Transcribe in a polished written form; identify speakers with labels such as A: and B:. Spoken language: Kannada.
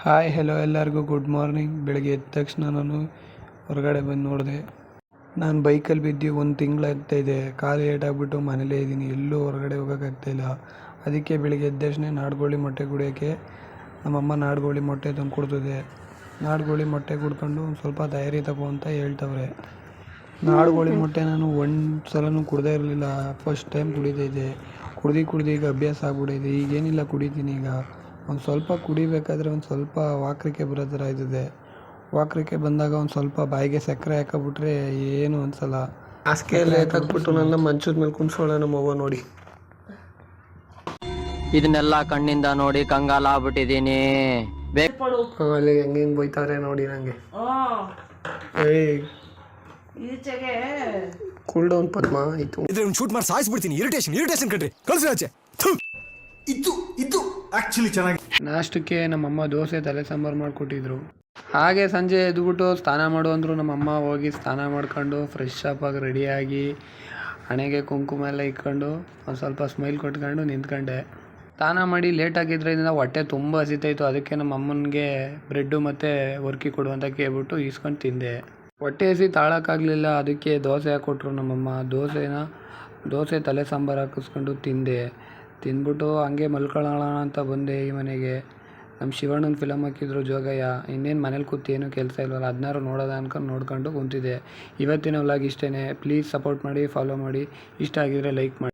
A: ಹಾಯ್ ಹೆಲೋ ಎಲ್ಲರಿಗೂ ಗುಡ್ ಮಾರ್ನಿಂಗ್. ಬೆಳಗ್ಗೆ ಎದ್ದ ತಕ್ಷಣ ನಾನು ಹೊರಗಡೆ ಬಂದು ನೋಡಿದೆ. ನಾನು ಬೈಕಲ್ಲಿ ಬಿದ್ದು ಒಂದು ತಿಂಗಳಾಗ್ತಾಯಿದೆ. ಕಾಲು ಏಟಾಗ್ಬಿಟ್ಟು ಮನೇಲೇ ಇದ್ದೀನಿ, ಎಲ್ಲೂ ಹೊರಗಡೆ ಹೋಗೋಕ್ಕಾಗ್ತಾಯಿಲ್ಲ. ಅದಕ್ಕೆ ಬೆಳಗ್ಗೆ ಎದ್ದ ತಕ್ಷಣ ನಾಡ್ಕೋಳಿ ಮೊಟ್ಟೆ ಕುಡಿಯೋಕ್ಕೆ ನಮ್ಮಮ್ಮ ನಾಡ್ಕೋಳಿ ಮೊಟ್ಟೆ ತಂದು ಕೊಡ್ತಿದೆ. ನಾಡ್ಕೋಳಿ ಮೊಟ್ಟೆ ಕುಡ್ಕೊಂಡು ಒಂದು ಸ್ವಲ್ಪ ಧೈರ್ಯ ತಗೋ ಅಂತ ಹೇಳ್ತವ್ರೆ. ನಾಡ್ಕೋಳಿ ಮೊಟ್ಟೆ ನಾನು ಒಂದು ಸಲನೂ ಕುಡ್ದೇ ಇರಲಿಲ್ಲ, ಫಸ್ಟ್ ಟೈಮ್ ಕುಡಿತಾಯಿದ್ದೆ. ಕುಡ್ದು ಈಗ ಅಭ್ಯಾಸ ಆಗ್ಬಿಟ್ಟಿದೆ. ಈಗೇನಿಲ್ಲ, ಕುಡಿತೀನಿ. ಈಗ ಒಂದು ಸ್ವಲ್ಪ ಕುಡಿಬೇಕಾದ್ರೆ ಒಂದು ಸ್ವಲ್ಪ ವಾಕರಿಕೆ ಬರೋ ಥರ ಇದ್ದಿದೆ. ವಾಕರಿಕೆ ಬಂದಾಗ ಒಂದು ಸ್ವಲ್ಪ ಬಾಯಿಗೆ ಸಕ್ಕರೆ ಹಾಕಿಬಿಟ್ರೆ ಏನು ಅನ್ಸಲ್ಲ. ಹಾಸಿಗೆಯಲ್ಲಿ ಹಾಕ್ಬಿಟ್ಟು ನನ್ನ ಮಂಚದ ಮೇಲೆ ಕುಣ್ಸೋಳ ನಮ್ಮವ್ವ ನೋಡಿ.
B: ಇದನ್ನೆಲ್ಲ ಕಣ್ಣಿಂದ ನೋಡಿ ಕಂಗಾಲ ಆಗ್ಬಿಟ್ಟಿದೀನಿ.
A: ಅಲ್ಲಿ ಹೆಂಗೆ ಬೈತಾರೆ ನೋಡಿ ನಂಗೆ.
C: ಈಚೆಗೆ
A: ಕೂಲ್ ಡೌನ್ ಪದ್ಮ ಆಯ್ತು.
D: ಇದ್ರೆ ಶೂಟ್ ಮಾಡಿ ಸಾಯಿಸ್ಬಿಡ್ತೀನಿ. ಇರಿಟೇಷನ್ ಕಣ್ರಿ, ಕಳ್ಸಿ ಆಚೆ. ಇದು ಆಕ್ಚುಲಿ ಚೆನ್ನಾಗಿ.
A: ನಾಷ್ಟಕ್ಕೆ ನಮ್ಮಮ್ಮ ದೋಸೆ ತಲೆ ಸಾಂಬಾರು ಮಾಡಿಕೊಟ್ಟಿದ್ರು. ಹಾಗೆ ಸಂಜೆ ಎದ್ಬಿಟ್ಟು ಸ್ನಾನ ಮಾಡು ಅಂದರು. ನಮ್ಮಮ್ಮ ಹೋಗಿ ಸ್ನಾನ ಮಾಡ್ಕೊಂಡು ಫ್ರೆಶ್ ಅಪ್ ಆಗಿ ರೆಡಿಯಾಗಿ ಹಣೆಗೆ ಕುಂಕುಮ ಎಲ್ಲ ಇಕ್ಕೊಂಡು ಒಂದು ಸ್ವಲ್ಪ ಸ್ಮೈಲ್ ಕೊಟ್ಕೊಂಡು ನಿಂತ್ಕೊಂಡೆ. ಸ್ನಾನ ಮಾಡಿ ಲೇಟ್ ಆಗಿದ್ದರಿಂದ ಹೊಟ್ಟೆ ತುಂಬ ಹಸಿತಾಯಿತ್ತು. ಅದಕ್ಕೆ ನಮ್ಮ ಅಮ್ಮನಿಗೆ ಬ್ರೆಡ್ಡು ಮತ್ತು ವರ್ಕಿ ಕೊಡು ಅಂತ ಕೇಳ್ಬಿಟ್ಟು ಈಸ್ಕೊಂಡು ತಿಂದೆ. ಹೊಟ್ಟೆ ಹಸಿ ತಾಳೋಕ್ಕಾಗಲಿಲ್ಲ, ಅದಕ್ಕೆ ದೋಸೆ ಹಾಕ್ಕೊಟ್ರು ನಮ್ಮಮ್ಮ. ದೋಸೆ ತಲೆ ಸಾಂಬಾರು ಹಾಕಿಸ್ಕೊಂಡು ತಿಂದ್ಬಿಟ್ಟು ಹಂಗೆ ಮಲ್ಕೊಳ್ಳೋಣ ಅಂತ ಬಂದೆ ಈ ಮನೆಗೆ. ನಮ್ಮ ಶಿವಣ್ಣನ ಫಿಲಮ್ ಹಾಕಿದ್ರು ಜೋಗಯ್ಯ. ಇನ್ನೇನು ಮನೇಲಿ ಕೂತು ಏನೂ ಕೆಲಸ ಇಲ್ವಲ್ಲ, ಅದನ್ನಾರು ನೋಡೋದ ಅನ್ಕೊಂಡು ನೋಡ್ಕೊಂಡು ಕುಂತಿದ್ದೆ. ಇವತ್ತಿನ ವ್ಲಾಗ್ ಇಷ್ಟೇ. ಪ್ಲೀಸ್ ಸಪೋರ್ಟ್ ಮಾಡಿ, ಫಾಲೋ ಮಾಡಿ. ಇಷ್ಟ ಆಗಿದರೆ ಲೈಕ್ ಮಾಡಿ.